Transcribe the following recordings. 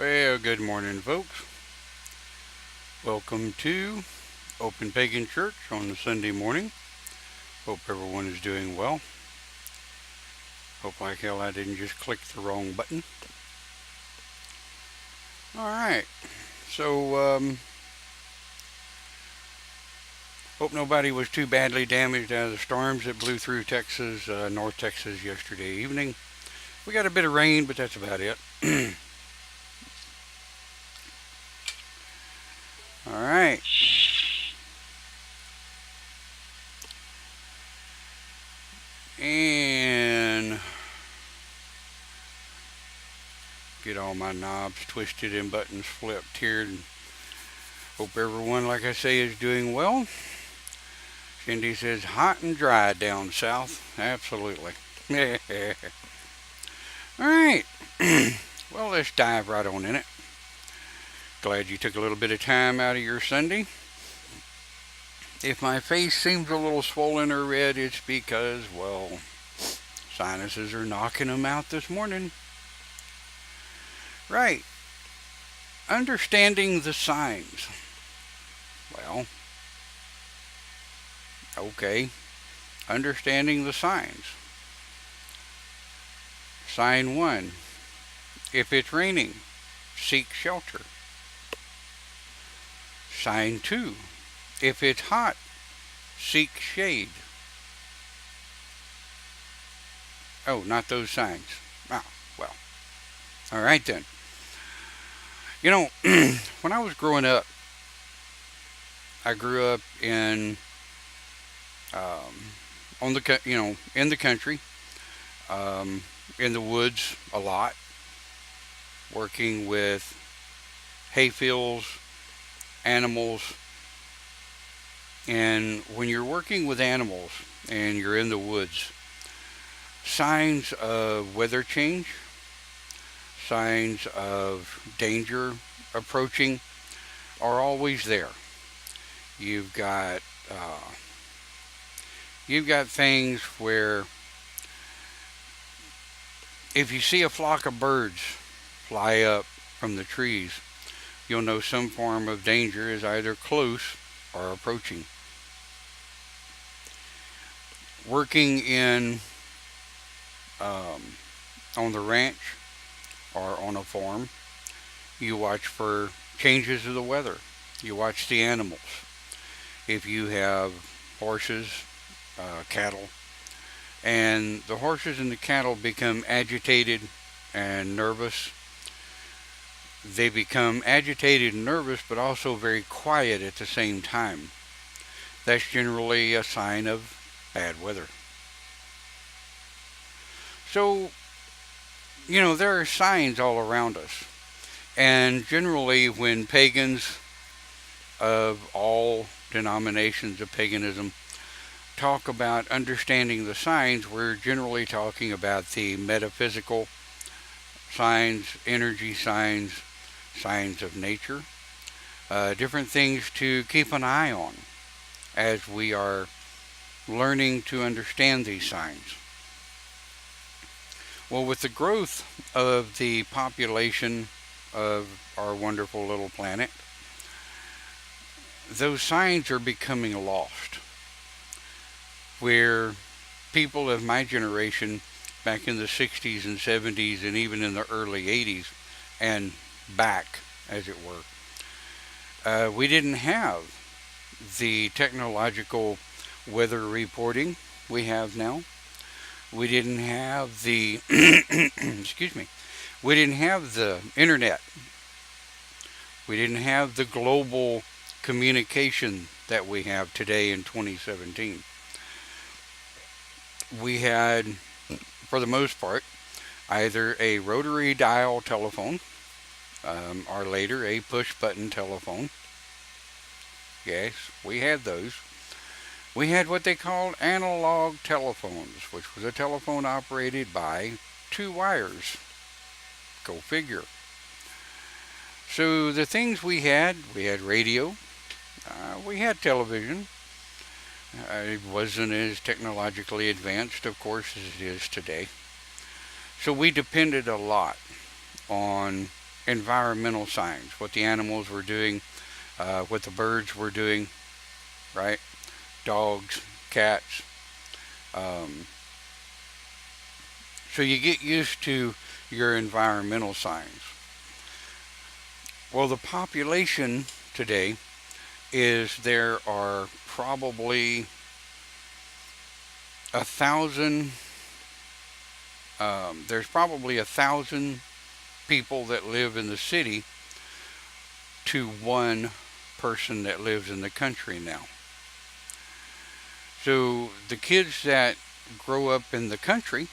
Well, good morning, folks. Welcome to Open Pagan Church on the Sunday morning. Hope everyone is doing well. Hope like hell I didn't just click the wrong button. Alright, so hope nobody was too badly damaged out of the storms that blew through Texas, North Texas yesterday evening. We got a bit of rain, but that's about it. Alright. And get all my knobs twisted and buttons flipped here. And hope everyone, like I say, is doing well. Cindy says hot and dry down south. Absolutely. Alright. Well, let's dive right on in it. Glad you took a little bit of time out of your Sunday. If my face seems a little swollen or red, it's because, well, sinuses are knocking them out this morning. Right. Understanding the signs. Well, okay. Understanding the signs. Sign 1. If it's raining, seek shelter. Sign 2. If it's hot, seek shade. Oh, not those signs. Ah, well. All right then. You know, when I was growing up, I grew up in in the country, in the woods a lot, working with hayfields, animals. And when you're working with animals and you're in the woods, signs of weather change, signs of danger approaching are always there. You've got things where if you see a flock of birds fly up from the trees, you'll know some form of danger is either close or approaching. Working in on the ranch or on a farm, you watch for changes of the weather. You watch the animals. If you have horses, cattle, and the horses and the cattle become agitated and nervous, they become agitated and nervous, but also very quiet at the same time. That's generally a sign of bad weather. So, there are signs all around us. And generally, when pagans of all denominations of paganism talk about understanding the signs, we're generally talking about the metaphysical signs, energy signs, signs of nature, different things to keep an eye on as we are learning to understand these signs. Well, with the growth of the population of our wonderful little planet, those signs are becoming lost. Where people of my generation, back in the 60s and 70s and even in the early 80s, and back, as it were, we didn't have the technological weather reporting we have now. We didn't have the, excuse me, we didn't have the internet. We didn't have the global communication that we have today in 2017. We had, for the most part, either a rotary dial telephone, or later a push button telephone. Yes, we had those. We had what they called analog telephones, which was a telephone operated by 2 wires. Go figure. So the things we had radio, we had television. It wasn't as technologically advanced, of course, as it is today. So we depended a lot on environmental signs, what the animals were doing, what the birds were doing, right? Dogs, cats. Um, so you get used to your environmental signs. Well, the population today is there are probably 1,000. There's probably 1,000 people that live in the city to one person that lives in the country now. So the kids that grow up in the country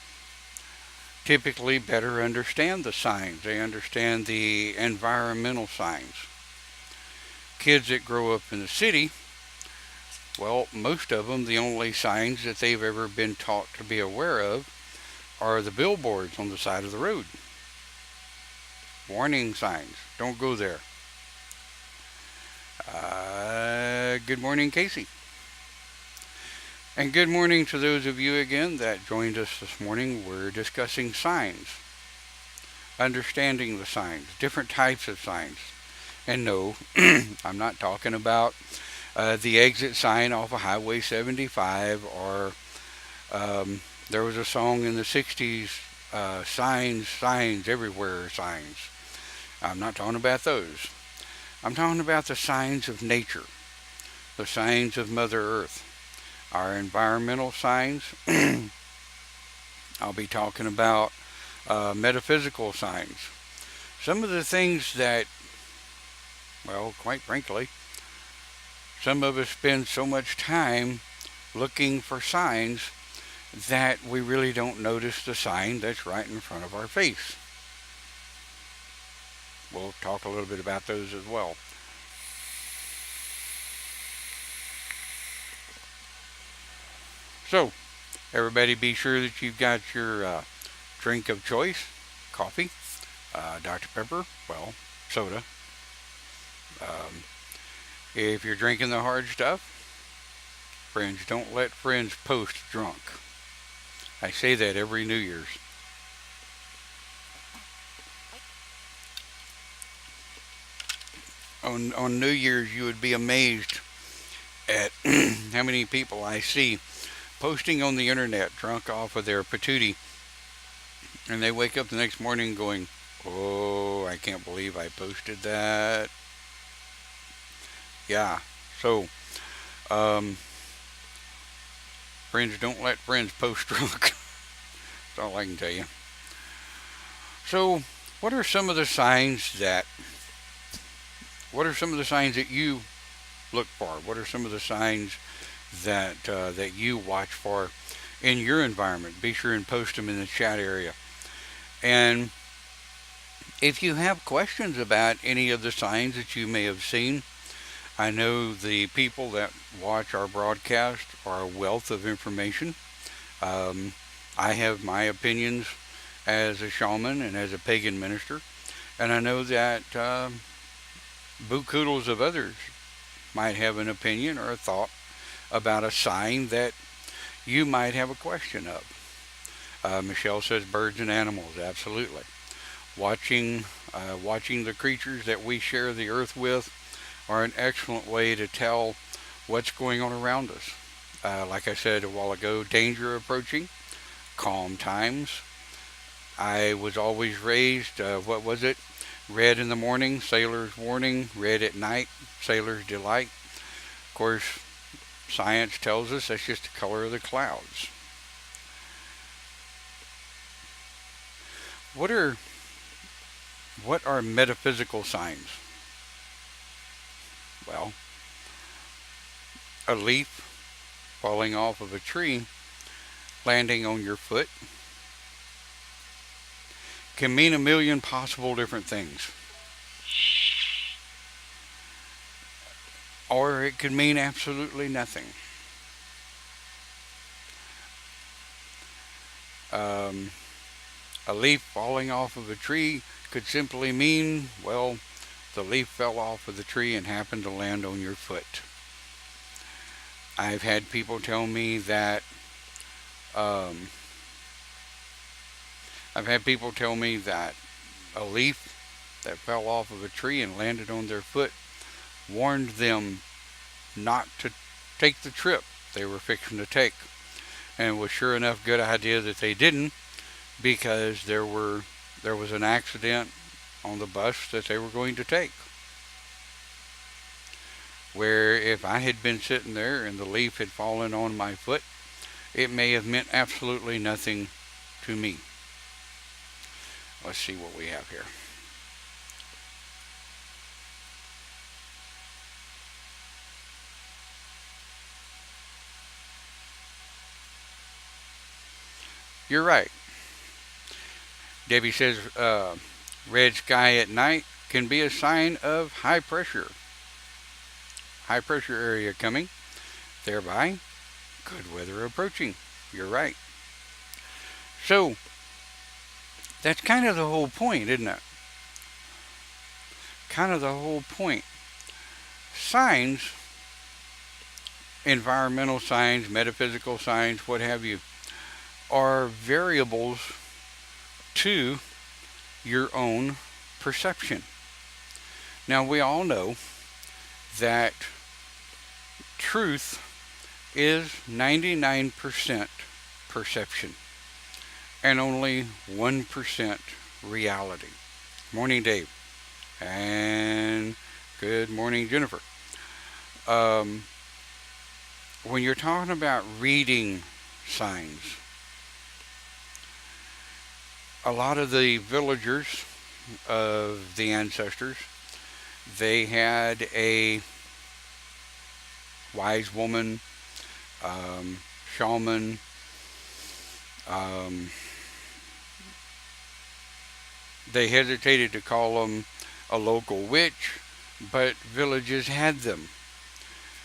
typically better understand the signs. They understand the environmental signs. Kids that grow up in the city, well, most of them, the only signs that they've ever been taught to be aware of are the billboards on the side of the road. Warning signs. Don't go there. Good morning, Casey. And good morning to those of you again that joined us this morning. We're discussing signs, understanding the signs, different types of signs. And no, I'm not talking about the exit sign off of Highway 75 or there was a song in the 60s, signs, signs, everywhere signs. I'm not talking about those. I'm talking about the signs of nature, the signs of Mother Earth, our environmental signs. I'll be talking about metaphysical signs. Some of the things that, well, quite frankly, some of us spend so much time looking for signs that we really don't notice the sign that's right in front of our face. We'll talk a little bit about those as well. So, everybody be sure that you've got your drink of choice, coffee, Dr. Pepper, well, soda. Um, if you're drinking the hard stuff, friends, don't let friends post drunk. I say that every New Year's. On New Year's, you would be amazed at how many people I see posting on the internet drunk off of their patootie, and they wake up the next morning going, "Oh, I can't believe I posted that." Yeah, so um, friends, don't let friends post drunk. That's all I can tell you. So, what are some of the signs that? What are some of the signs that you look for? What are some of the signs that you watch for in your environment? Be sure and post them in the chat area. And if you have questions about any of the signs that you may have seen, I know the people that watch our broadcast are a wealth of information. I have my opinions as a shaman and as a pagan minister, and I know that bukudos of others might have an opinion or a thought about a sign that you might have a question of. Michelle says birds and animals, absolutely. Watching the creatures that we share the earth with are an excellent way to tell what's going on around us. Like I said a while ago, danger approaching, calm times. I was always raised, what was it? Red in the morning, sailor's warning. Red at night, sailor's delight. Of course, science tells us that's just the color of the clouds. What are metaphysical signs? Well, a leaf falling off of a tree, landing on your foot, can mean a million possible different things. Or it could mean absolutely nothing. A leaf falling off of a tree could simply mean, well, the leaf fell off of the tree and happened to land on your foot. I've had people tell me that a leaf that fell off of a tree and landed on their foot warned them not to take the trip they were fixing to take. And it was sure enough good idea that they didn't, because there was an accident on the bus that they were going to take. Where if I had been sitting there and the leaf had fallen on my foot, it may have meant absolutely nothing to me. Let's see what we have here. You're right. Debbie says red sky at night can be a sign of high pressure. High pressure area coming, thereby good weather approaching. You're right. So that's kind of the whole point, isn't it? Kind of the whole point. Signs, environmental signs, metaphysical signs, what have you, are variables to your own perception. Now, we all know that truth is 99% perception and only 1% reality. Morning, Dave. And good morning, Jennifer. When you're talking about reading signs, a lot of the villagers of the ancestors, they had a wise woman, shaman, they hesitated to call them a local witch, but villages had them.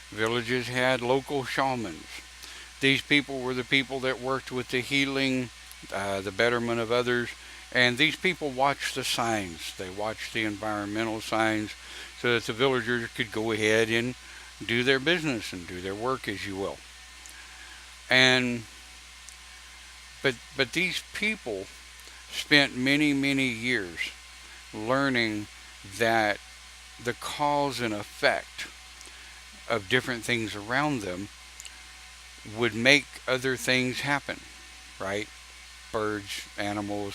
Villages had local shamans. These people were the people that worked with the healing, the betterment of others, and these people watched the signs. They watched the environmental signs so that the villagers could go ahead and do their business and do their work, as you will. And but these people spent many, many years learning that the cause and effect of different things around them would make other things happen, right? Birds, animals,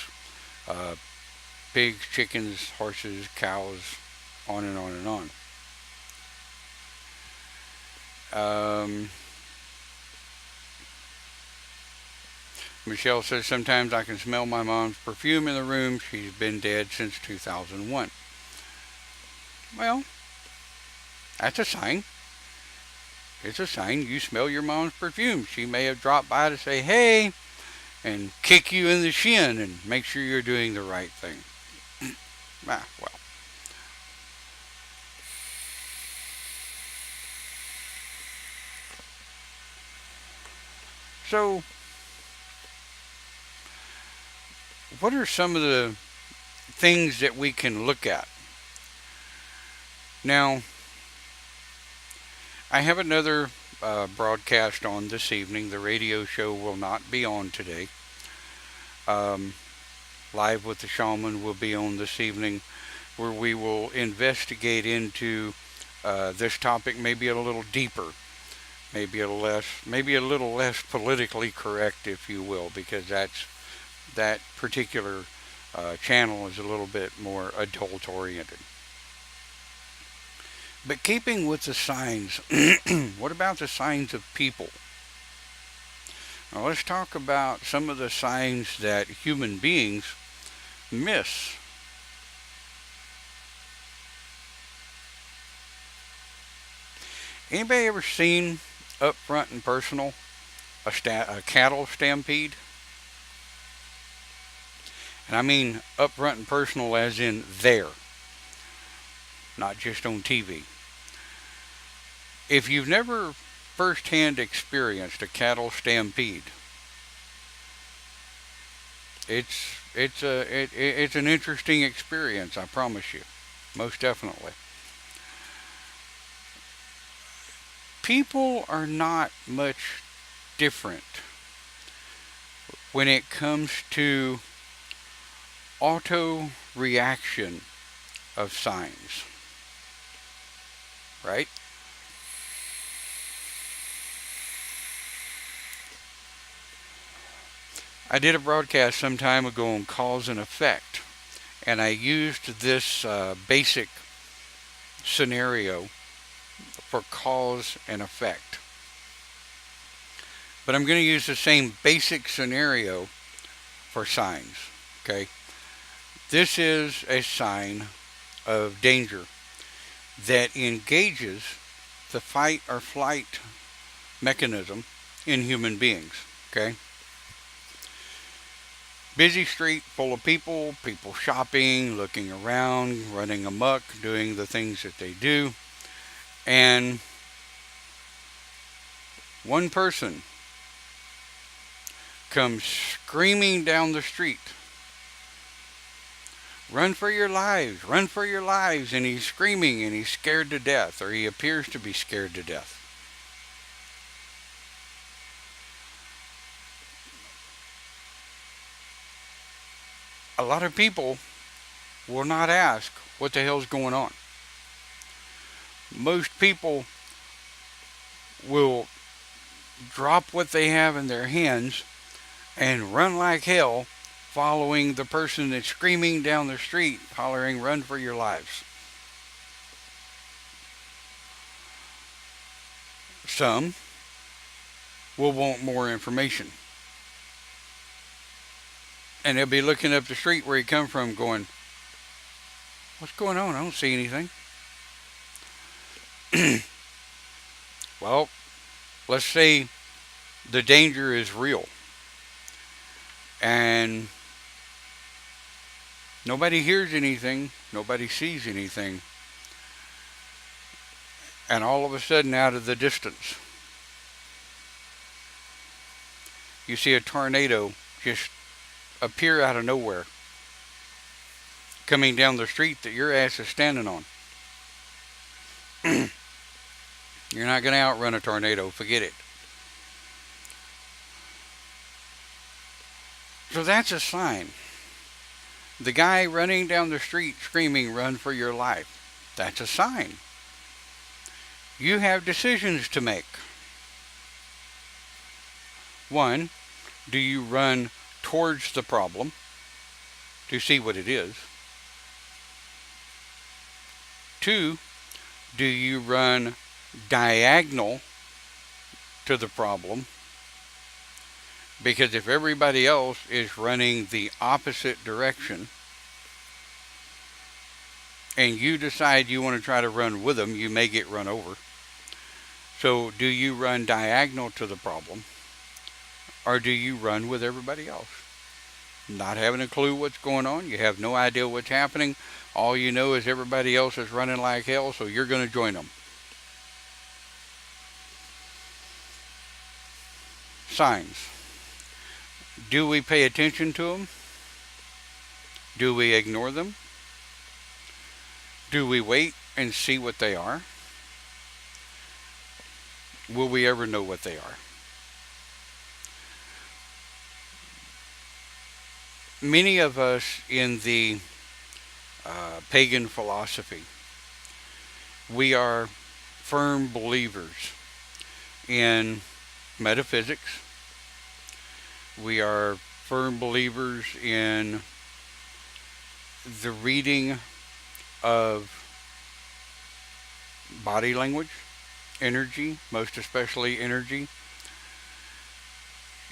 pigs, chickens, horses, cows, on and on and on. Michelle says, sometimes I can smell my mom's perfume in the room. She's been dead since 2001. Well, that's a sign. It's a sign you smell your mom's perfume. She may have dropped by to say, hey, and kick you in the shin and make sure you're doing the right thing. Well. So, what are some of the things that we can look at? Now, I have another broadcast on this evening. The radio show will not be on today. Live with the Shaman will be on this evening, where we will investigate into this topic maybe a little deeper, maybe a little less politically correct, if you will, because that particular channel is a little bit more adult oriented. But keeping with the signs, what about the signs of people? Now let's talk about some of the signs that human beings miss. Anybody ever seen up front and personal a cattle stampede? And I mean up front and personal as in there, not just on TV. If you've never firsthand experienced a cattle stampede, it's an interesting experience, I promise you, most definitely. People are not much different when it comes to auto reaction of signs, right? I did a broadcast some time ago on cause and effect, and I used this basic scenario for cause and effect. But I'm going to use the same basic scenario for signs. Okay? This is a sign of danger that engages the fight or flight mechanism in human beings. Okay? Busy street full of people, people shopping, looking around, running amok, doing the things that they do. And one person comes screaming down the street, "Run for your lives, run for your lives," and he's screaming and he's scared to death, or he appears to be scared to death. A lot of people will not ask what the hell's going on. Most people will drop what they have in their hands and run like hell, following the person that's screaming down the street, hollering, "Run for your lives." Some will want more information. And they'll be looking up the street where he come from going, "What's going on? I don't see anything." Well, let's say the danger is real. And nobody hears anything, nobody sees anything. And all of a sudden, out of the distance, you see a tornado just appear out of nowhere, coming down the street that your ass is standing on. You're not going to outrun a tornado, forget it. So that's a sign. The guy running down the street screaming, "Run for your life," that's a sign. You have decisions to make. One, do you run towards the problem to see what it is? Two, do you run diagonal to the problem? Because if everybody else is running the opposite direction and you decide you want to try to run with them, you may get run over. So do you run diagonal to the problem, or do you run with everybody else? Not having a clue what's going on, you have no idea what's happening. All you know is everybody else is running like hell, so you're going to join them. Signs. Do we pay attention to them? Do we ignore them? Do we wait and see what they are? Will we ever know what they are? Many of us in the pagan philosophy, we are firm believers in metaphysics. We are firm believers in the reading of body language, energy, most especially energy.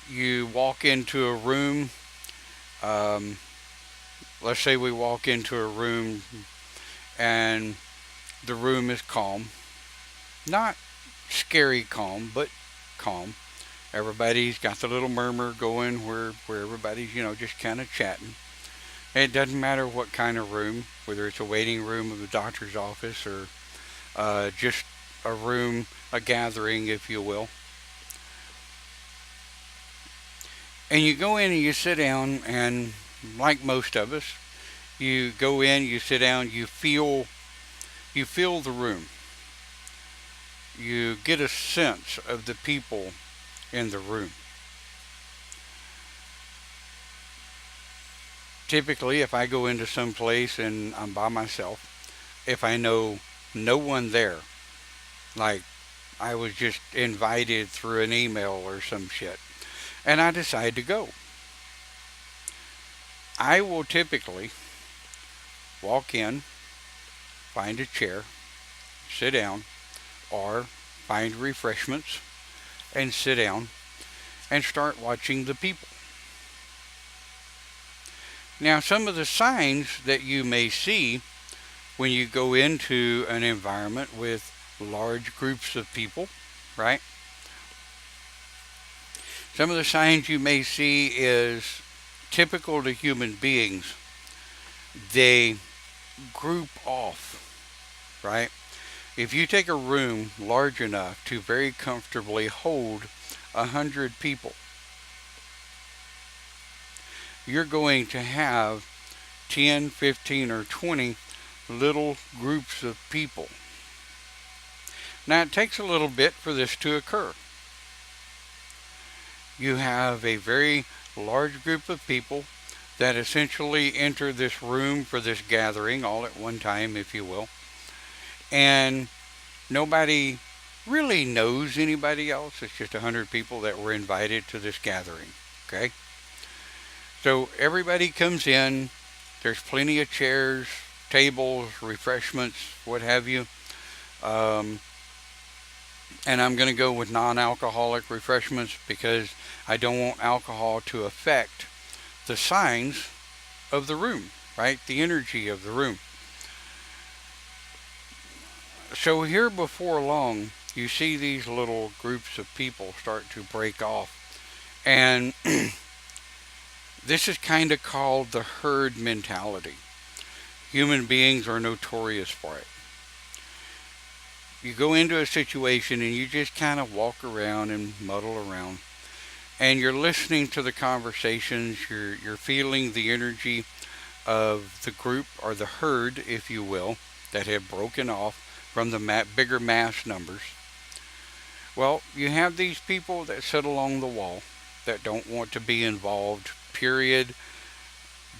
You walk into a room, let's say we walk into a room and the room is calm. Not scary calm, but calm. Everybody's got the little murmur going where everybody's, just kind of chatting. And it doesn't matter what kind of room, whether it's a waiting room of the doctor's office or just a room, a gathering, if you will. And you go in and you sit down, and like most of us, you go in, you sit down, you feel the room. You get a sense of the people in the room. Typically, if I go into some place and I'm by myself, if I know no one there, like I was just invited through an email or some shit, and I decide to go, I will typically walk in, find a chair, sit down, or find refreshments and sit down and start watching the people. Now, some of the signs that you may see when you go into an environment with large groups of people, right? Some of the signs you may see is typical to human beings. They group off, right? If you take a room large enough to very comfortably hold 100 people, you're going to have 10, 15, or 20 little groups of people. Now, it takes a little bit for this to occur. You have a very large group of people that essentially enter this room for this gathering all at one time, if you will, and nobody really knows anybody else. It's just 100 people that were invited to this gathering, okay? So everybody comes in, there's plenty of chairs, tables, refreshments, what have you. And I'm going to go with non-alcoholic refreshments because I don't want alcohol to affect the signs of the room, right? The energy of the room. So here before long, you see these little groups of people start to break off. And this is kind of called the herd mentality. Human beings are notorious for it. You go into a situation and you just kind of walk around and muddle around. And you're listening to the conversations, you're feeling the energy of the group or the herd, if you will, that have broken off from the bigger mass numbers. Well, you have these people that sit along the wall that don't want to be involved, period.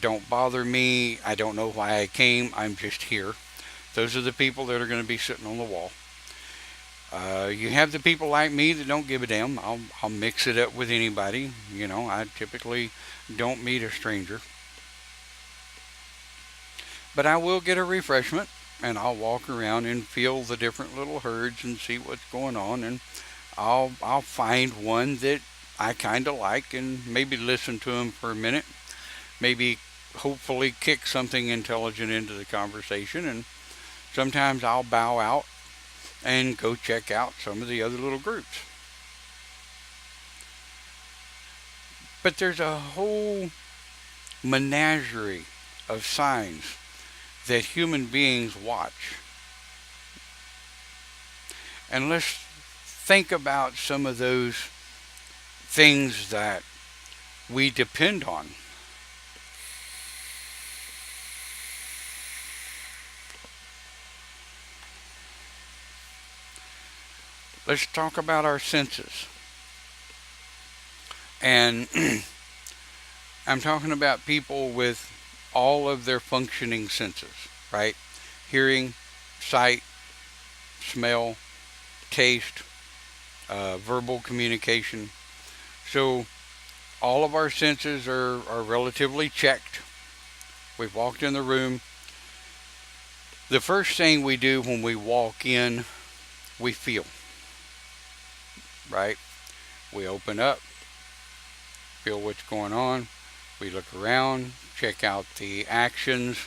Don't bother me. I don't know why I came. I'm just here. Those are the people that are going to be sitting on the wall. You have the people like me that don't give a damn. I'll mix it up with anybody. You know, I typically don't meet a stranger. But I will get a refreshment and I'll walk around and feel the different little herds and see what's going on, and I'll find one that I kind of like and maybe listen to him for a minute. Maybe hopefully kick something intelligent into the conversation, and sometimes I'll bow out and go check out some of the other little groups. But there's a whole menagerie of signs that human beings watch. And let's think about some of those things that we depend on. Let's talk about our senses. And I'm talking about people with all of their functioning senses, right? Hearing, sight, smell, taste, verbal communication. So all of our senses are relatively checked. We've walked in the room. The first thing we do when we walk in, we feel, right? We open up, feel what's going on. We look around, check out the actions,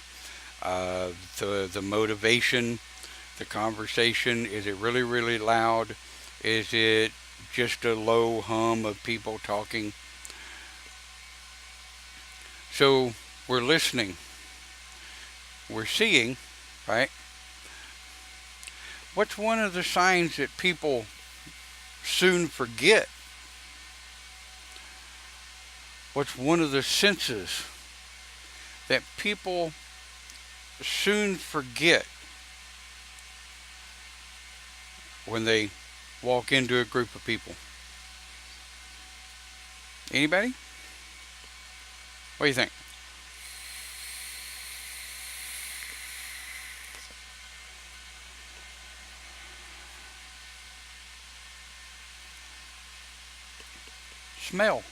the motivation, the conversation. Is it really, really loud? Is it just a low hum of people talking? So we're listening. We're seeing, right? What's one of the signs that people soon forget? What's one of the senses that people soon forget when they walk into a group of people? Anybody? What do you think? Smell.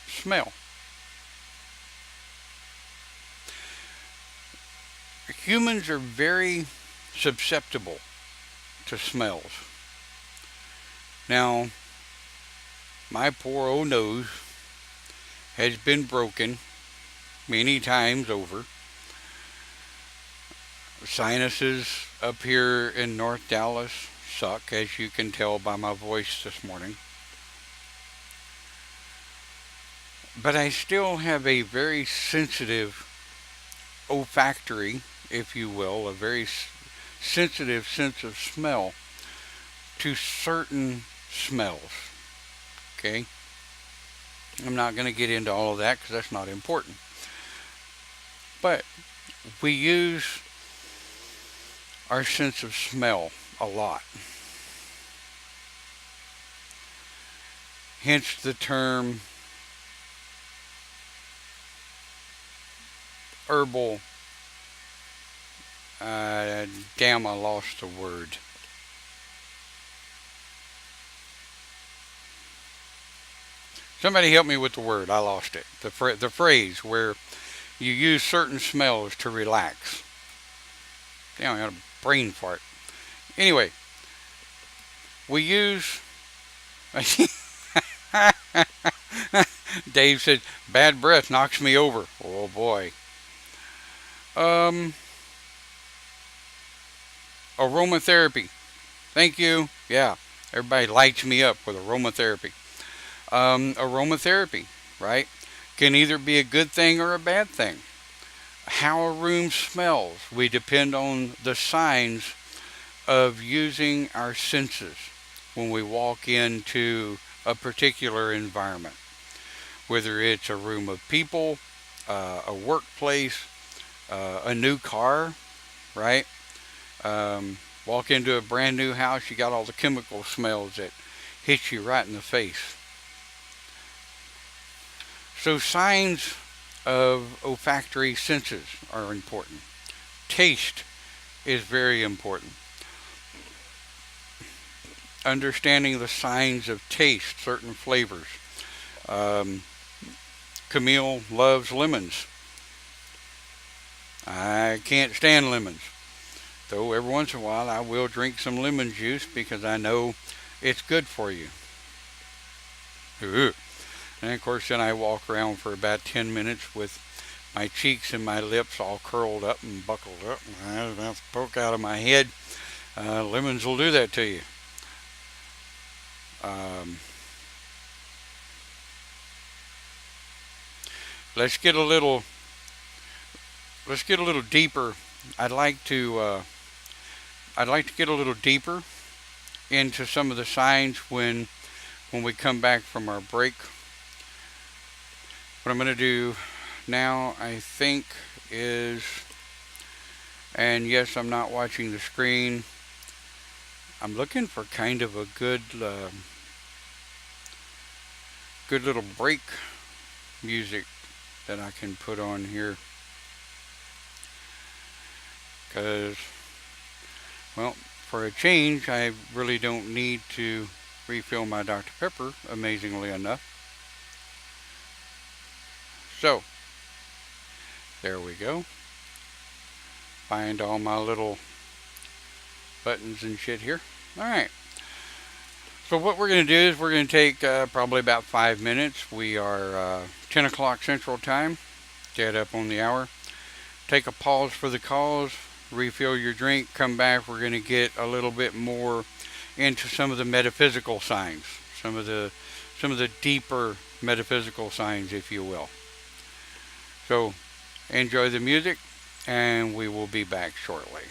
Smell. Humans are very susceptible to smells. Now, my poor old nose has been broken many times over. Sinuses up here in North Dallas suck, as you can tell by my voice this morning. But I still have a very sensitive olfactory, if you will, a very sensitive sense of smell to certain smells. Okay? I'm not going to get into all of that because that's not important. But we use our sense of smell a lot. Hence the term herbal. Damn, I lost the word. Somebody help me with the word. I lost it. The phrase where you use certain smells to relax. Damn, I got a brain fart. Anyway, we use... Dave said, bad breath knocks me over. Oh boy. Aromatherapy. Thank you. Yeah, everybody lights me up with aromatherapy. Aromatherapy, right, can either be a good thing or a bad thing. How a room smells, we depend on the signs of using our senses when we walk into a particular environment. Whether it's a room of people, a workplace, a new car, right? Walk into a brand new house, you got all the chemical smells that hit you right in the face. So signs of olfactory senses are important. Taste is very important. Understanding the signs of taste, certain flavors. Camille loves lemons. I can't stand lemons. Though every once in a while I will drink some lemon juice because I know it's good for you. Ooh. And of course then I walk around for about 10 minutes with my cheeks and my lips all curled up and buckled up. And that's poke out of my head. Lemons will do that to you. Let's get a little deeper. I'd like to get a little deeper into some of the signs when we come back from our break. What I'm going to do now, I think, is, and yes, I'm not watching the screen. I'm looking for kind of a good little break music that I can put on here. Because, well, for a change, I really don't need to refill my Dr. Pepper, amazingly enough. So, there we go. Find all my little buttons and shit here. Alright. So what we're going to do is we're going to take probably about 5 minutes. We are 10 o'clock Central Time. Dead up on the hour. Take a pause for the cause. Refill your drink. Come back. We're going to get a little bit more into some of the metaphysical signs. Some of the deeper metaphysical signs, if you will. So, enjoy the music, and we will be back shortly.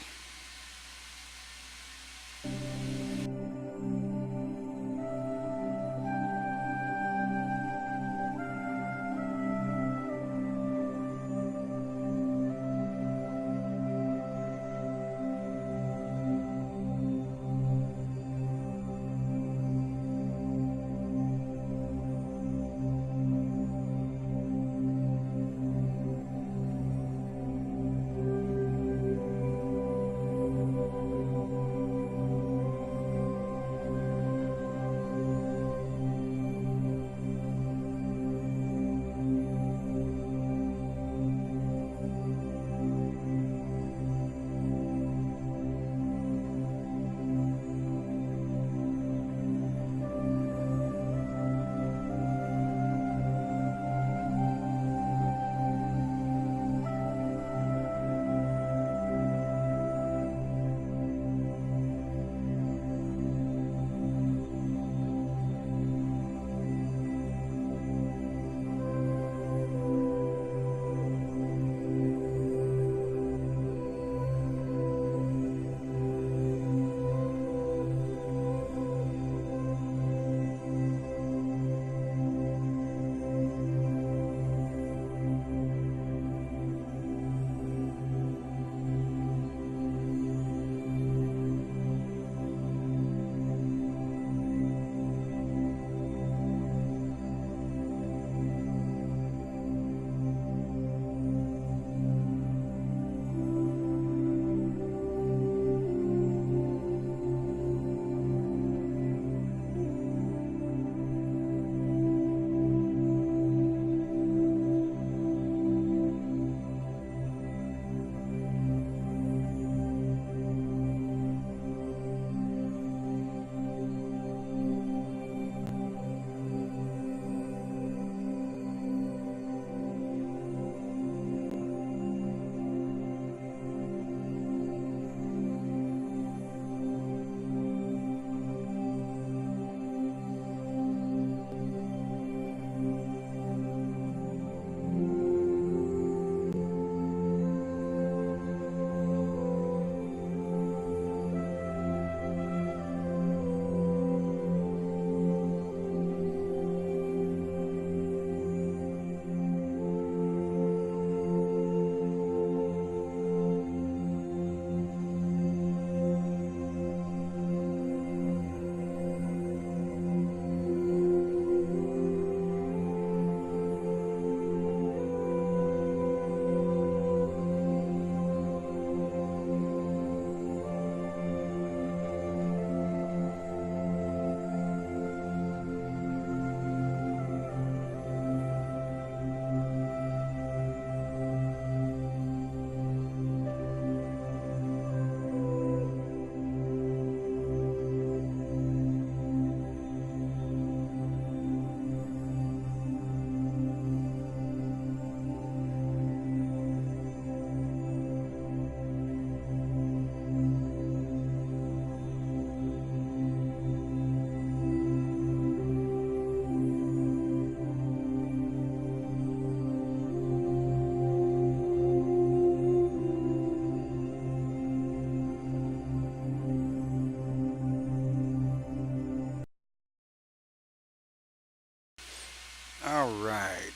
All right.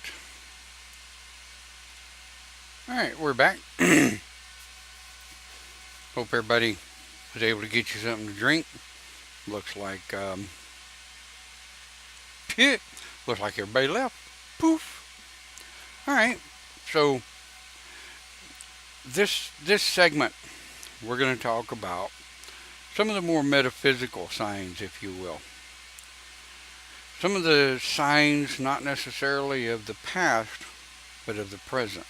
All right, we're back. Hope everybody was able to get you something to drink. Looks like looks like everybody left. Poof. All right. So this segment we're going to talk about some of the more metaphysical signs, if you will. Some of the signs, not necessarily of the past, but of the present.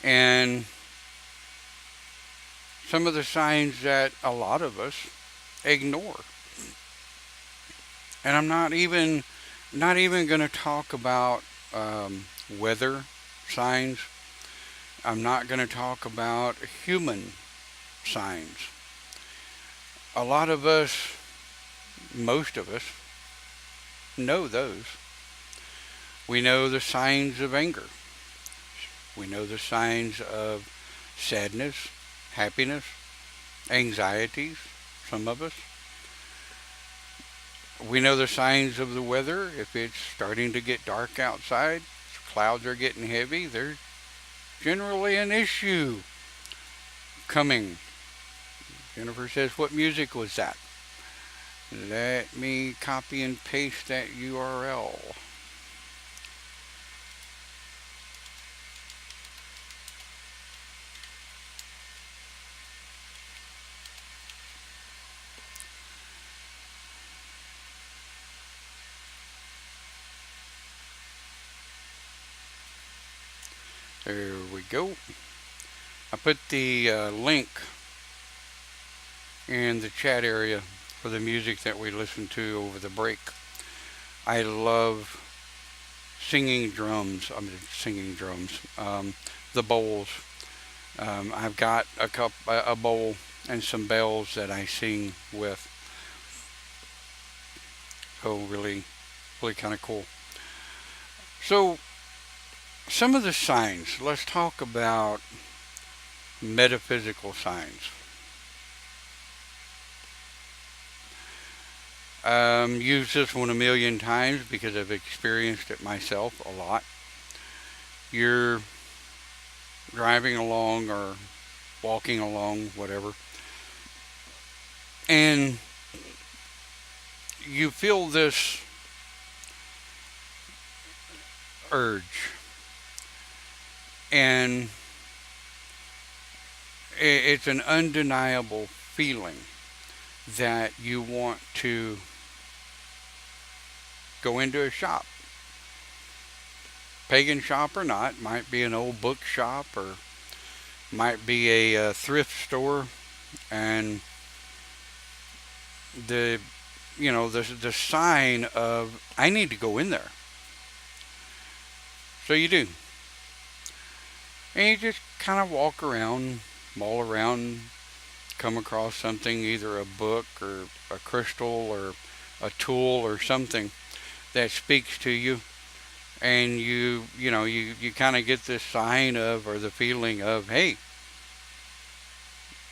And some of the signs that a lot of us ignore. And I'm not even going to talk about weather signs. I'm not going to talk about human signs. A lot of us, most of us, know those. We know the signs of anger. We know the signs of sadness, happiness, anxieties, some of us. We know the signs of the weather. If it's starting to get dark outside, clouds are getting heavy, there's generally an issue coming. Jennifer says, what music was that? Let me copy and paste that URL. There we go. I put the link in the chat area for the music that we listened to over the break. I love singing drums. The bowls. I've got a bowl, and some bells that I sing with. So really, really kind of cool. So some of the signs. Let's talk about metaphysical signs. Used this one a million times because I've experienced it myself a lot. You're driving along or walking along, whatever, and you feel this urge, and it's an undeniable feeling that you want to go into a shop, pagan shop or not. Might be an old book shop, or might be a thrift store, and the the sign of I need to go in there. So you do, and you just kind of walk around, mull around, come across something, either a book or a crystal or a tool or something that speaks to you, and you kind of get this sign of, or the feeling of, hey,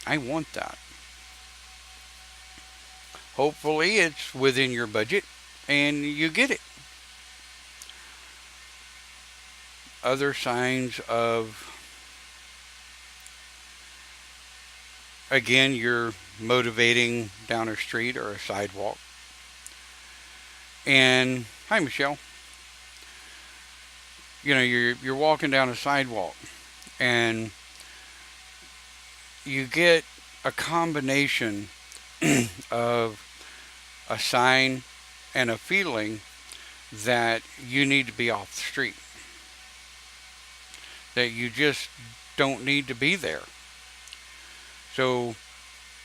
I want that. Hopefully it's within your budget and you get it. Other signs of, again, you're motivating down a street or a sidewalk, and hi Michelle, you're walking down a sidewalk, and you get a combination of a sign and a feeling that you need to be off the street, that you just don't need to be there. So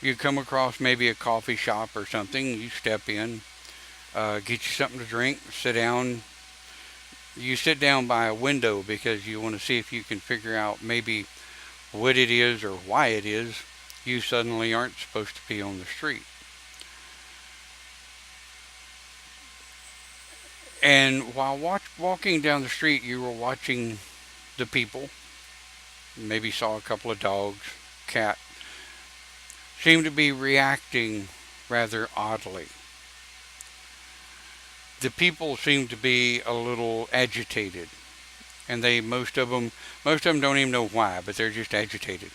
you come across maybe a coffee shop or something, you step in, get you something to drink, sit down. You sit down by a window because you want to see if you can figure out maybe what it is or why it is you suddenly aren't supposed to be on the street. And while walking down the street, you were watching the people. Maybe saw a couple of dogs, cat, seem to be reacting rather oddly. the people seem to be a little agitated, and most of them don't even know why, but they're just agitated.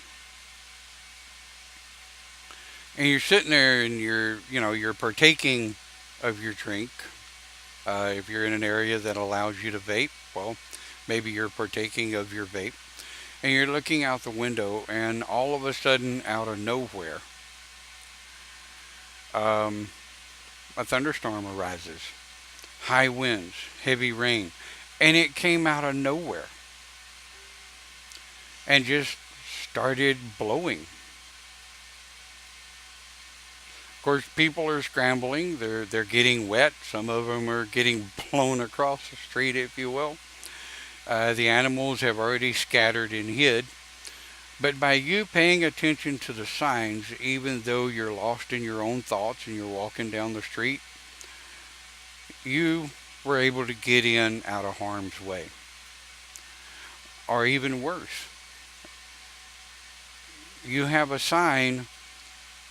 And you're sitting there and you're partaking of your drink. If you're in an area that allows you to vape, well, maybe you're partaking of your vape, and you're looking out the window, and all of a sudden, out of nowhere, um, a thunderstorm arises, high winds, heavy rain, and it came out of nowhere and just started blowing. Of course, people are scrambling. They're getting wet. Some of them are getting blown across the street, if you will. The animals have already scattered and hid. But by you paying attention to the signs, even though you're lost in your own thoughts and you're walking down the street, you were able to get in out of harm's way. Or even worse, you have a sign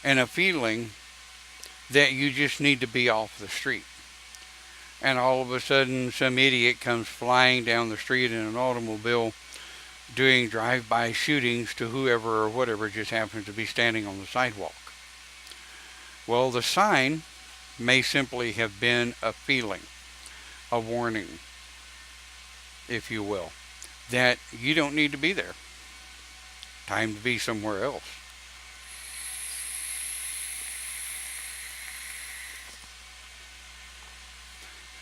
and a feeling that you just need to be off the street. And all of a sudden, some idiot comes flying down the street in an automobile doing drive-by shootings to whoever or whatever just happens to be standing on the sidewalk. Well, the sign may simply have been a feeling, a warning, if you will, that you don't need to be there. Time to be somewhere else.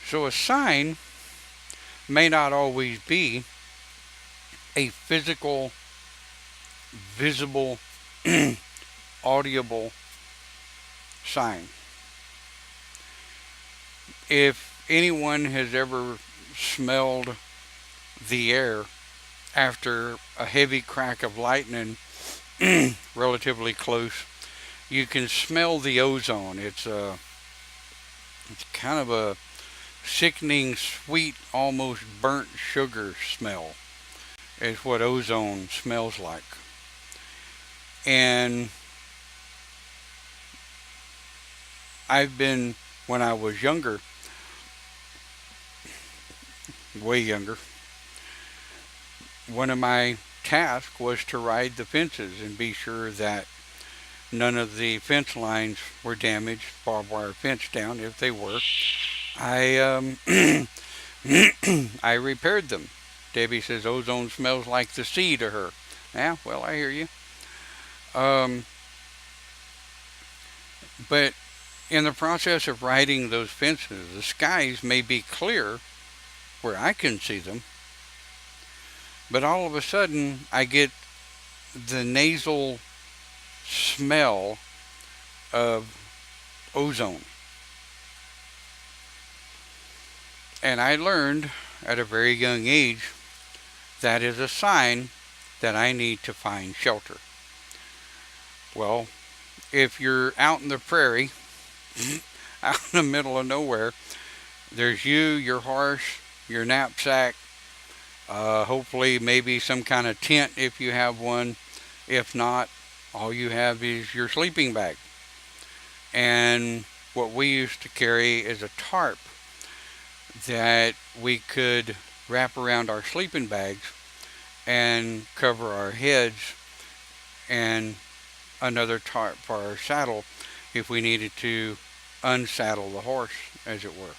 So a sign may not always be a physical, visible, audible sign. If anyone has ever smelled the air after a heavy crack of lightning relatively close, you can smell the ozone. It's kind of a sickening, sweet, almost burnt sugar smell is what ozone smells like. And when I was younger, way younger, one of my tasks was to ride the fences and be sure that none of the fence lines were damaged, barbed wire fence down. If they were, I I repaired them. Debbie says ozone smells like the sea to her. Yeah, well, I hear you. But in the process of riding those fences, the skies may be clear where I can see them, but all of a sudden I get the nasal smell of ozone. And I learned at a very young age that is a sign that I need to find shelter. Well, if you're out in the prairie, out in the middle of nowhere, there's you, your horse, your knapsack, hopefully maybe some kind of tent if you have one. If not, all you have is your sleeping bag. And what we used to carry is a tarp that we could wrap around our sleeping bags and cover our heads, and another tarp for our saddle if we needed to unsaddle the horse, as it were.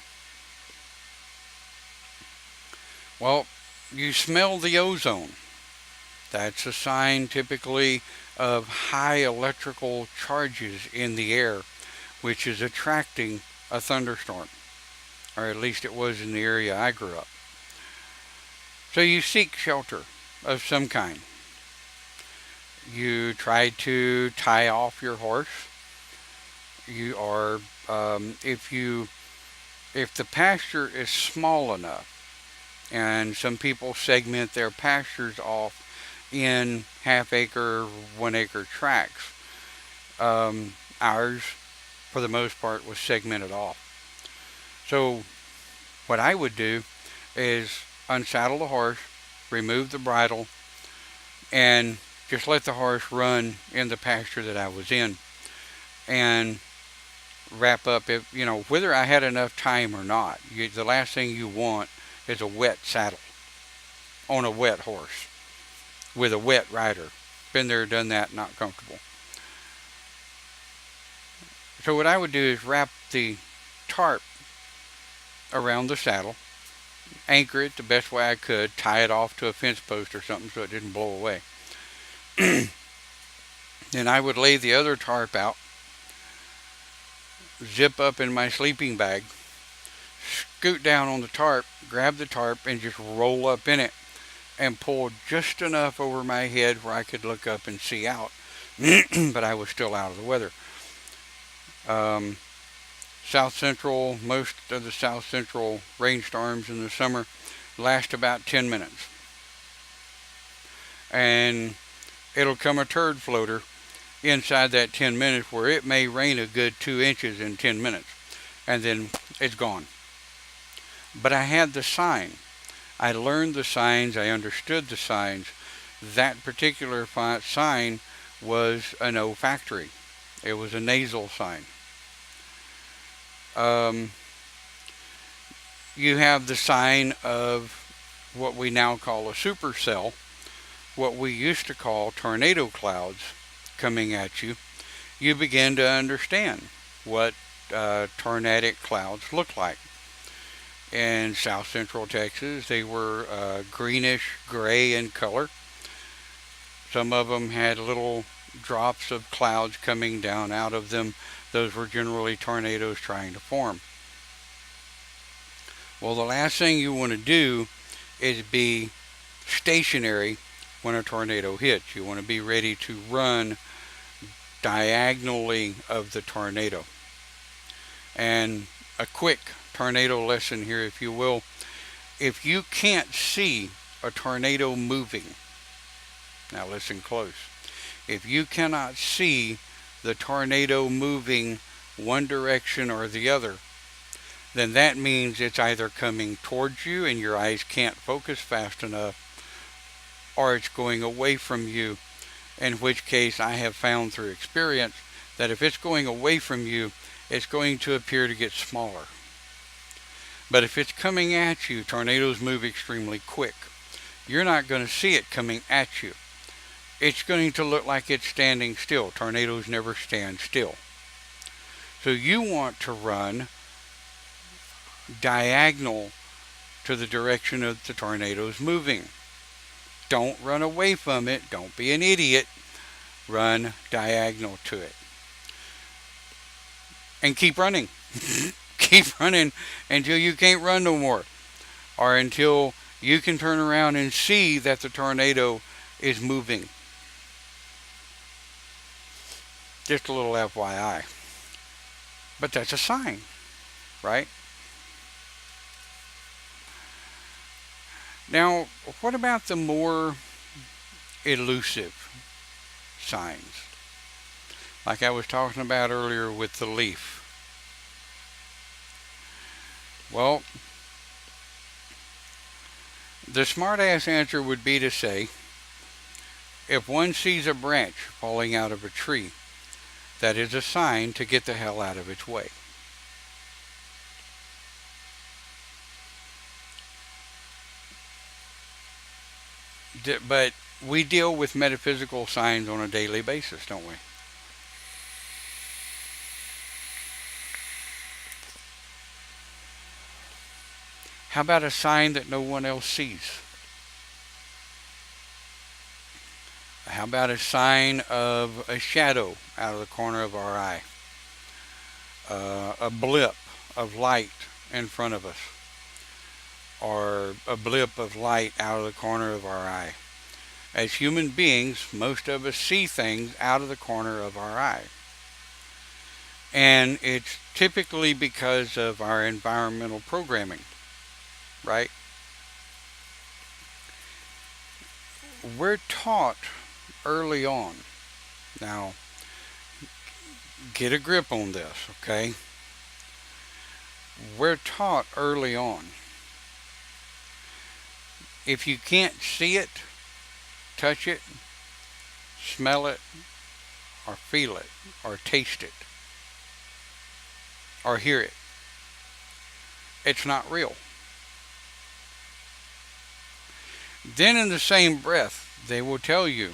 Well, you smell the ozone. That's a sign typically of high electrical charges in the air, which is attracting a thunderstorm. Or at least it was in the area I grew up. So you seek shelter of some kind. You try to tie off your horse. You are, if the pasture is small enough, and some people segment their pastures off in half-acre, 1-acre tracts. Ours, for the most part, was segmented off. So what I would do is unsaddle the horse, remove the bridle, and just let the horse run in the pasture that I was in. And wrap up, if whether I had enough time or not. The last thing you want is a wet saddle on a wet horse with a wet rider. Been there, done that, not comfortable. So what I would do is wrap the tarp around the saddle, anchor it the best way I could, tie it off to a fence post or something so it didn't blow away. Then I would lay the other tarp out, zip up in my sleeping bag, scoot down on the tarp, grab the tarp, and just roll up in it and pull just enough over my head where I could look up and see out, but I was still out of the weather. South Central, most of the South Central rainstorms in the summer last about 10 minutes. And it'll come a turd floater inside that 10 minutes where it may rain a good 2 inches in 10 minutes. And then it's gone. But I had the sign. I learned the signs. I understood the signs. That particular sign was an olfactory. It was a nasal sign. You have the sign of what we now call a supercell, what we used to call tornado clouds coming at you. You begin to understand what tornadic clouds look like. In south central Texas, they were greenish gray in color. Some of them had little drops of clouds coming down out of them. Those were generally tornadoes trying to form. Well, the last thing you want to do is be stationary when a tornado hits. You want to be ready to run diagonally of the tornado. And a quick tornado lesson here, if you will. If you can't see a tornado moving, now listen close. If you cannot see the tornado moving one direction or the other, then that means it's either coming towards you and your eyes can't focus fast enough, or it's going away from you, in which case I have found through experience that if it's going away from you, it's going to appear to get smaller. But if it's coming at you, tornadoes move extremely quick. You're not going to see it coming at you. It's going to look like it's standing still. Tornadoes never stand still. So you want to run diagonal to the direction of the tornadoes moving. Don't run away from it. Don't be an idiot. Run diagonal to it. And keep running. Keep running until you can't run no more. Or until you can turn around and see that the tornado is moving. Just a little FYI. But that's a sign, right? Now, what about the more elusive signs? Like I was talking about earlier with the leaf. Well, the smart-ass answer would be to say, if one sees a branch falling out of a tree, that is a sign to get the hell out of its way. But we deal with metaphysical signs on a daily basis, don't we? How about a sign that no one else sees? How about a sign of a shadow out of the corner of our eye? A blip of light in front of us, or a blip of light out of the corner of our eye. As human beings, most of us see things out of the corner of our eye. And it's typically because of our environmental programming, right? We're taught early on. Now, get a grip on this, okay? We're taught early on. If you can't see it, touch it, smell it, or feel it, or taste it, or hear it. It's not real. Then, in the same breath, they will tell you,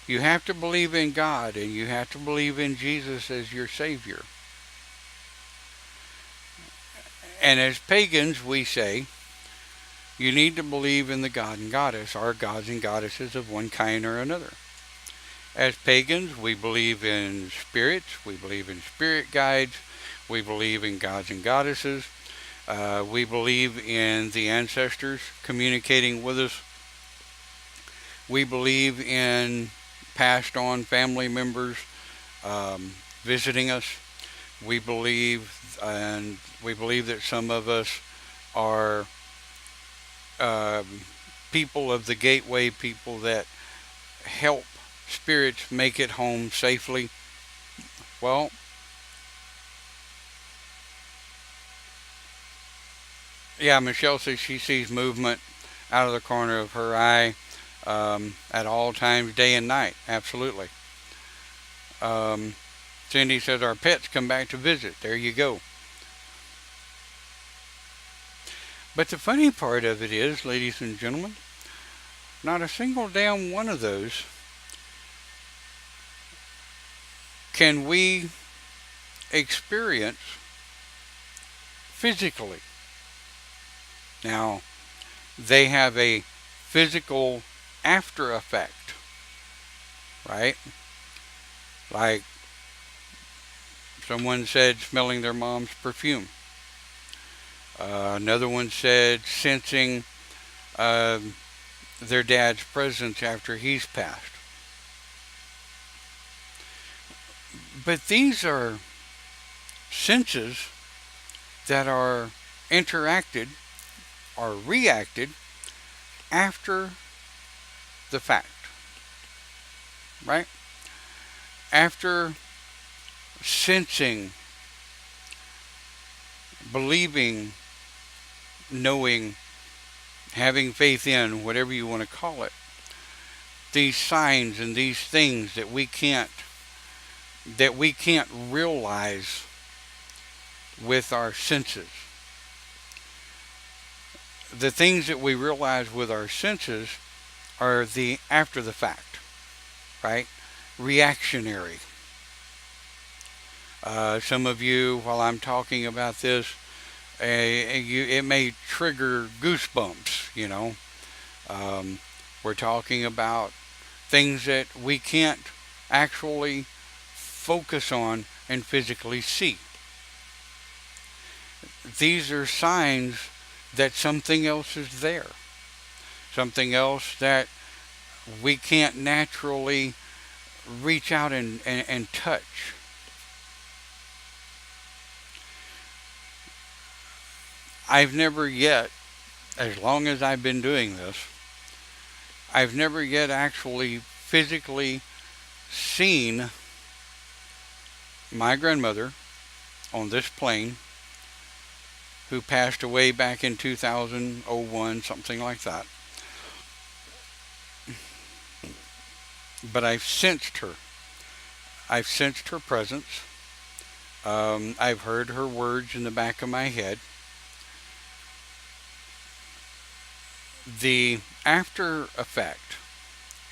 you have to believe in God and you have to believe in Jesus as your Savior. And as pagans, we say, you need to believe in the God and Goddess, or gods and goddesses of one kind or another. As pagans, we believe in spirits, we believe in spirit guides, we believe in gods and goddesses, we believe in the ancestors communicating with us, we believe in passed on family members visiting us. We believe, and we believe that some of us are people of the gateway, people that help spirits make it home safely. Well, yeah, Michelle says she sees movement out of the corner of her eye at all times, day and night. Absolutely. Um, Cindy says our pets come back to visit. There you go. But the funny part of it is, ladies and gentlemen, not a single damn one of those can we experience physically. Now, they have a physical after effect, right? Like someone said, smelling their mom's perfume. Another one said, sensing uh, their dad's presence after he's passed. But these are senses that are interacted or reacted after the fact, right? After sensing, believing, knowing, having faith in, whatever you want to call it, these signs and these things that we can't realize with our senses. The things that we realize with our senses are the after the fact, right? Reactionary. Some of you, while I'm talking about this, it may trigger goosebumps, you know. We're talking about things that we can't actually focus on and physically see. These are signs that something else is there. Something else that we can't naturally reach out and touch. I've never yet, as long as I've been doing this, I've never yet actually physically seen my grandmother on this plane, who passed away back in 2001, something like that. But I've sensed her. I've sensed her presence. I've heard her words in the back of my head. The after effect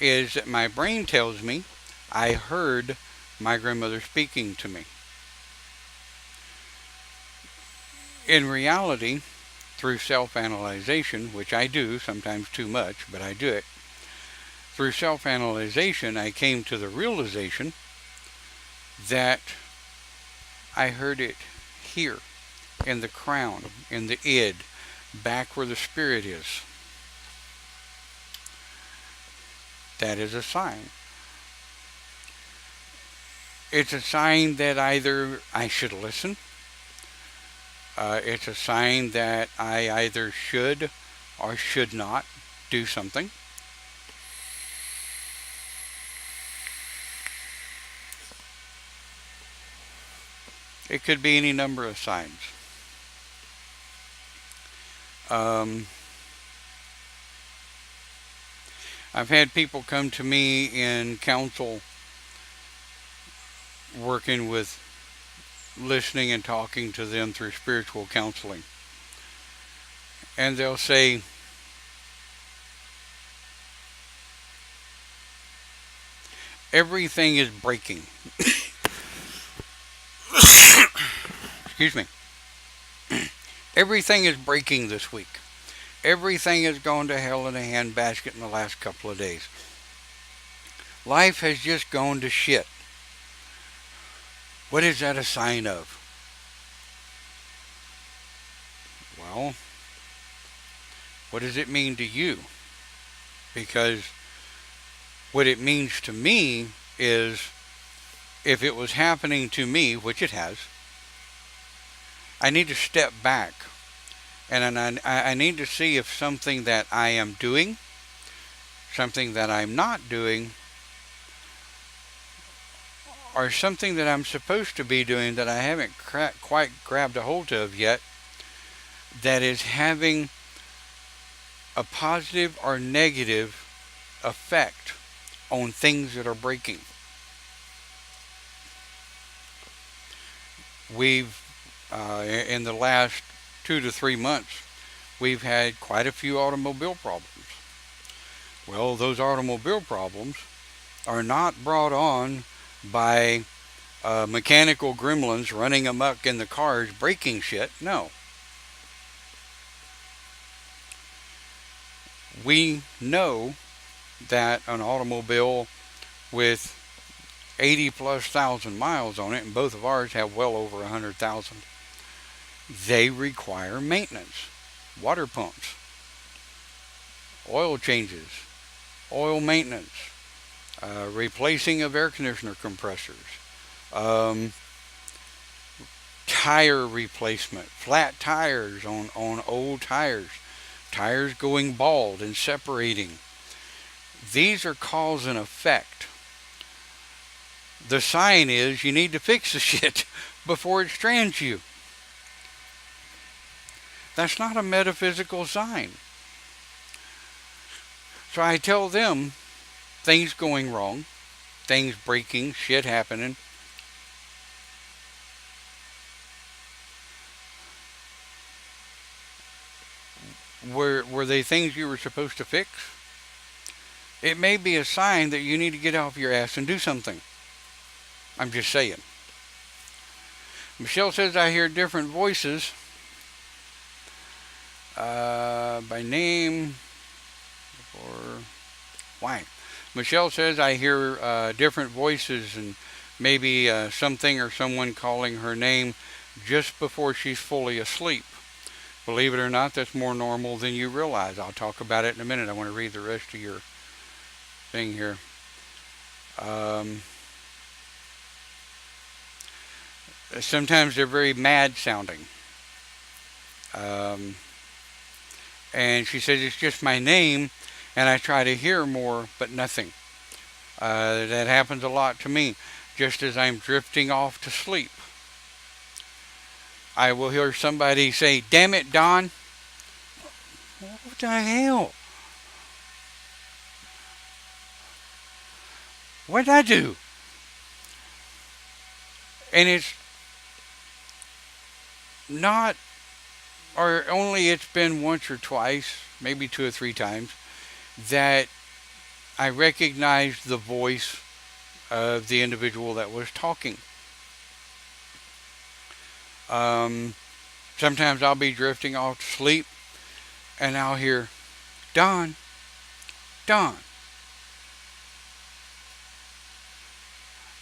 is that my brain tells me I heard my grandmother speaking to me. In reality, through self-analyzation, which I do, sometimes too much, but I do it, through self-analyzation, I came to the realization that I heard it here, in the crown, in the id, back where the spirit is. That is a sign. It's a sign that either I should listen, it's a sign that I either should or should not do something. It could be any number of signs. I've had people come to me in counsel working with listening and talking to them through spiritual counseling. And they'll say, everything is breaking. Excuse me. Everything is breaking this week. Everything has gone to hell in a handbasket in the last couple of days. Life has just gone to shit. What is that a sign of? Well, what does it mean to you? Because what it means to me is, if it was happening to me, which it has, I need to step back and I need to see if something that I am doing, something that I'm not doing, or something that I'm supposed to be doing that I haven't quite grabbed a hold of yet, that is having a positive or negative effect on things that are breaking. We've, in the last 2 to 3 months, we've had quite a few automobile problems. Well, those automobile problems are not brought on by mechanical gremlins running amok in the cars breaking shit. No. We know that an automobile with 80 plus thousand miles on it, and both of ours have well over 100,000, they require maintenance. Water pumps, oil changes, oil maintenance, replacing of air conditioner compressors, tire replacement, flat tires on old tires, tires going bald and separating. These are cause and effect. The sign is you need to fix the shit before it strands you. That's not a metaphysical sign. So I tell them things going wrong, things breaking, shit happening. Were they things you were supposed to fix? It may be a sign that you need to get off your ass and do something. I'm just saying. Michelle says, I hear different voices by name or why. Michelle says, I hear different voices and maybe something or someone calling her name just before she's fully asleep. Believe it or not, that's more normal than you realize. I'll talk about it in a minute. I want to read the rest of your thing here. Sometimes they're very mad sounding. And she says, it's just my name, and I try to hear more, but nothing. That happens a lot to me, just as I'm drifting off to sleep. I will hear somebody say, damn it, Don. What the hell? What did I do? And it's not, or only it's been once or twice, maybe 2 or 3 times, that I recognized the voice of the individual that was talking. Sometimes I'll be drifting off to sleep and I'll hear, Don, Don.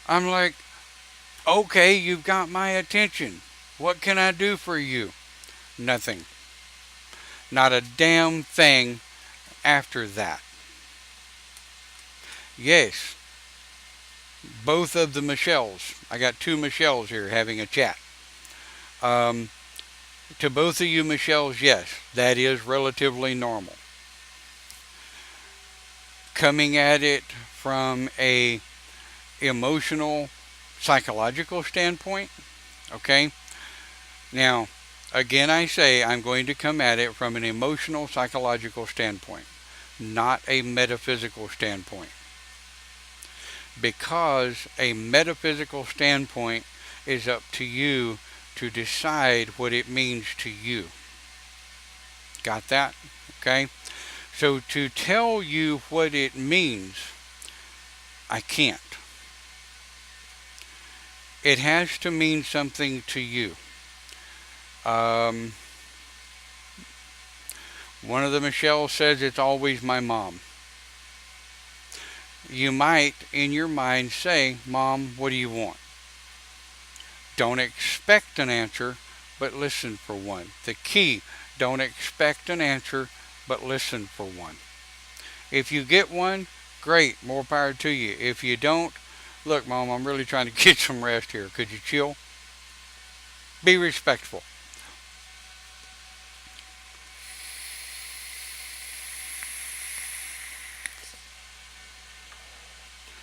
I'm like, okay, you've got my attention. What can I do for you? Nothing. Not a damn thing after that. Yes, both of the Michelles. I got 2 Michelles here having a chat. To both of you Michelles, yes, that is relatively normal. Coming at it from a emotional, psychological standpoint, okay? Now, again, I say I'm going to come at it from an emotional, psychological standpoint, not a metaphysical standpoint. Because a metaphysical standpoint is up to you to decide what it means to you. Got that? Okay? So to tell you what it means, I can't. It has to mean something to you. Um, One of the Michelle says it's always my mom. You might, in your mind, say, Mom, what do you want? Don't expect an answer, but listen for one. The key, don't expect an answer, but listen for one. If you get one, great, more power to you. If you don't, look, Mom, I'm really trying to get some rest here. Could you chill? Be respectful.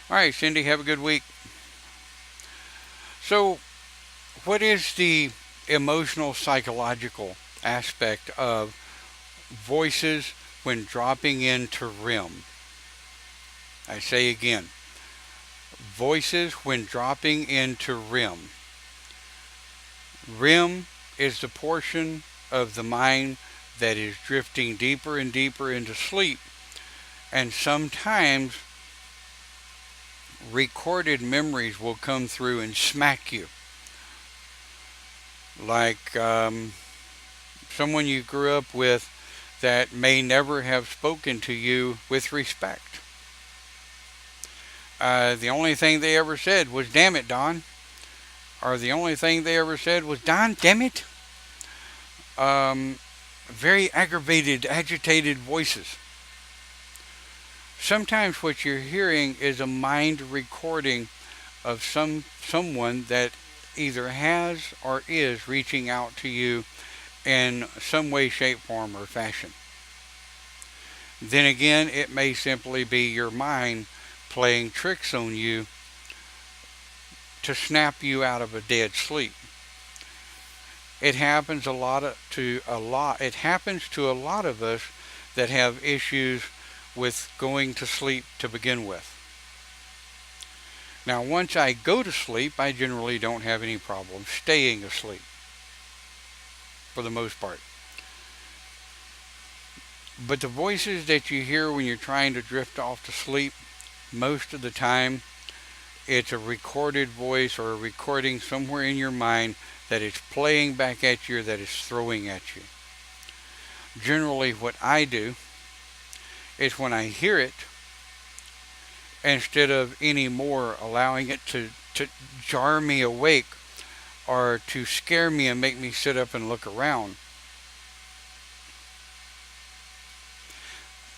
All right, Cindy, have a good week. So, what is the emotional psychological aspect of voices when dropping into REM? I say again, voices when dropping into REM. REM is the portion of the mind that is drifting deeper and deeper into sleep, and sometimes recorded memories will come through and smack you. Like someone you grew up with that may never have spoken to you with respect. The only thing they ever said was, damn it, Don. Or the only thing they ever said was, Don, damn it. Very aggravated, agitated voices. Sometimes what you're hearing is a mind recording of someone that either has or is reaching out to you in some way, shape, form, or fashion. Then again, it may simply be your mind playing tricks on you to snap you out of a dead sleep. It happens it happens to a lot of us that have issues with going to sleep to begin with. Now, once I go to sleep, I generally don't have any problem staying asleep, for the most part. But the voices that you hear when you're trying to drift off to sleep, most of the time, it's a recorded voice or a recording somewhere in your mind that is playing back at you or that is throwing at you. Generally, what I do is when I hear it, instead of any more allowing it to jar me awake or to scare me and make me sit up and look around,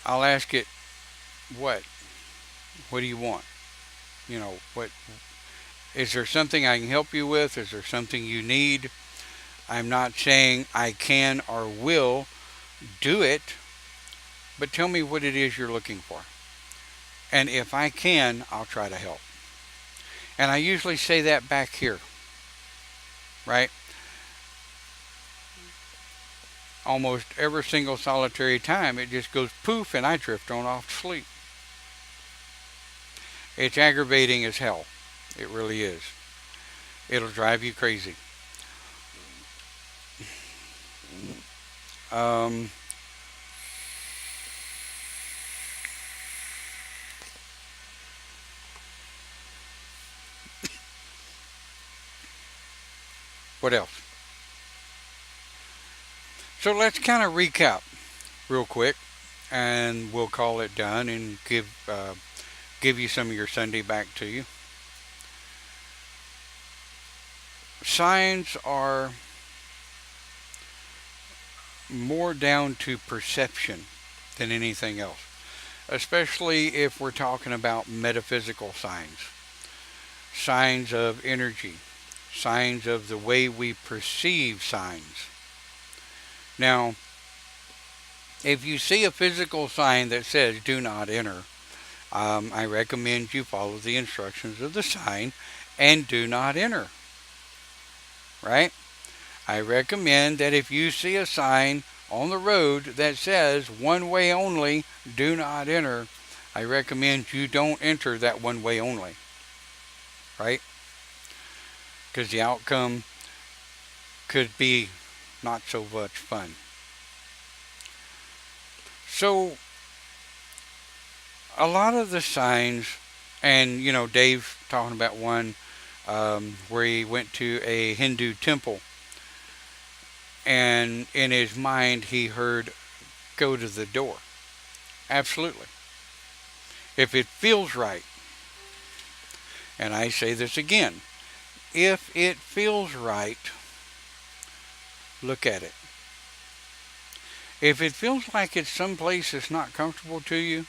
I'll ask it, what? What do you want? You know, what is there something I can help you with? Is there something you need? I'm not saying I can or will do it, but tell me what it is you're looking for. And if I can, I'll try to help. And I usually say that back here, right? Almost every single solitary time, it just goes poof and I drift on off to sleep. It's aggravating as hell. It really is. It'll drive you crazy. What else? So let's kind of recap real quick, and we'll call it done and give you some of your Sunday back to you. Signs are more down to perception than anything else, especially if we're talking about metaphysical signs, signs of energy, signs of the way we perceive signs. Now, if you see a physical sign that says do not enter, I recommend you follow the instructions of the sign and do not enter. Right? I recommend that if you see a sign on the road that says one way only, do not enter, I recommend you don't enter that one way only. Right? because the outcome could be not so much fun. So, a lot of the signs, and Dave talking about one where he went to a Hindu temple, and in his mind he heard, "Go to the door." Absolutely. If it feels right, and I say this again, if it feels right, look at it. If it feels like it's someplace that's not comfortable to you,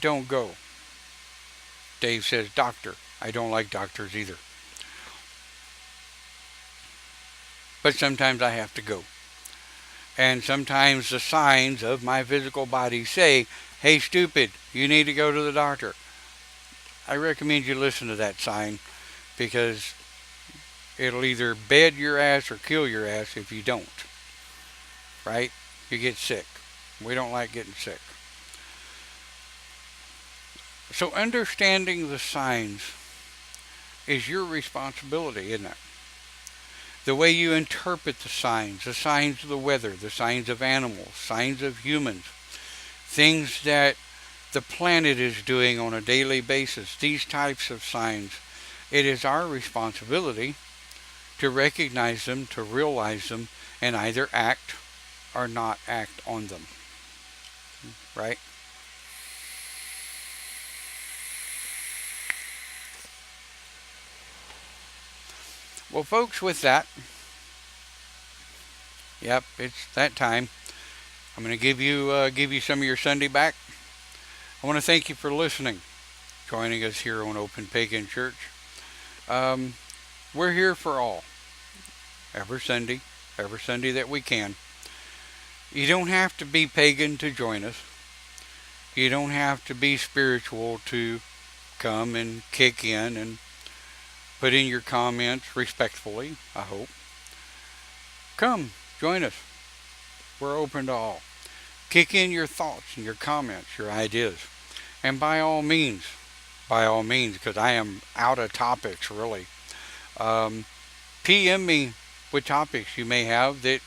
don't go. Dave says, "Doctor." I don't like doctors either. But sometimes I have to go. And sometimes the signs of my physical body say, "Hey, stupid, you need to go to the doctor." I recommend you listen to that sign, because it'll either bed your ass or kill your ass if you don't. Right? You get sick. We don't like getting sick. So understanding the signs is your responsibility, isn't it? The way you interpret the signs of the weather, the signs of animals, signs of humans, things that the planet is doing on a daily basis, these types of signs, it is our responsibility to recognize them, to realize them, and either act or not act on them. Right? Well, folks, with that, yep, it's that time. I'm going to give you some of your Sunday back. I want to thank you for listening, joining us here on Open Pagan Church. We're here for all, every Sunday that we can. You don't have to be pagan to join us. You don't have to be spiritual to come and kick in and put in your comments respectfully, I hope. Come, join us. We're open to all. Kick in your thoughts and your comments, your ideas. And by all means, because I am out of topics, really, PM me with topics you may have that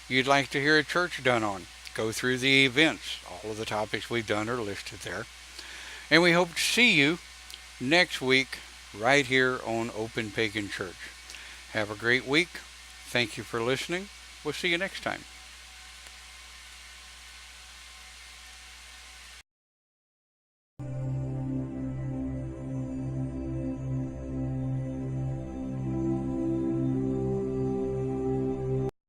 you'd like to hear a church done on. Go through the events. All of the topics we've done are listed there. And we hope to see you next week right here on Open Pagan Church. Have a great week. Thank you for listening. We'll see you next time.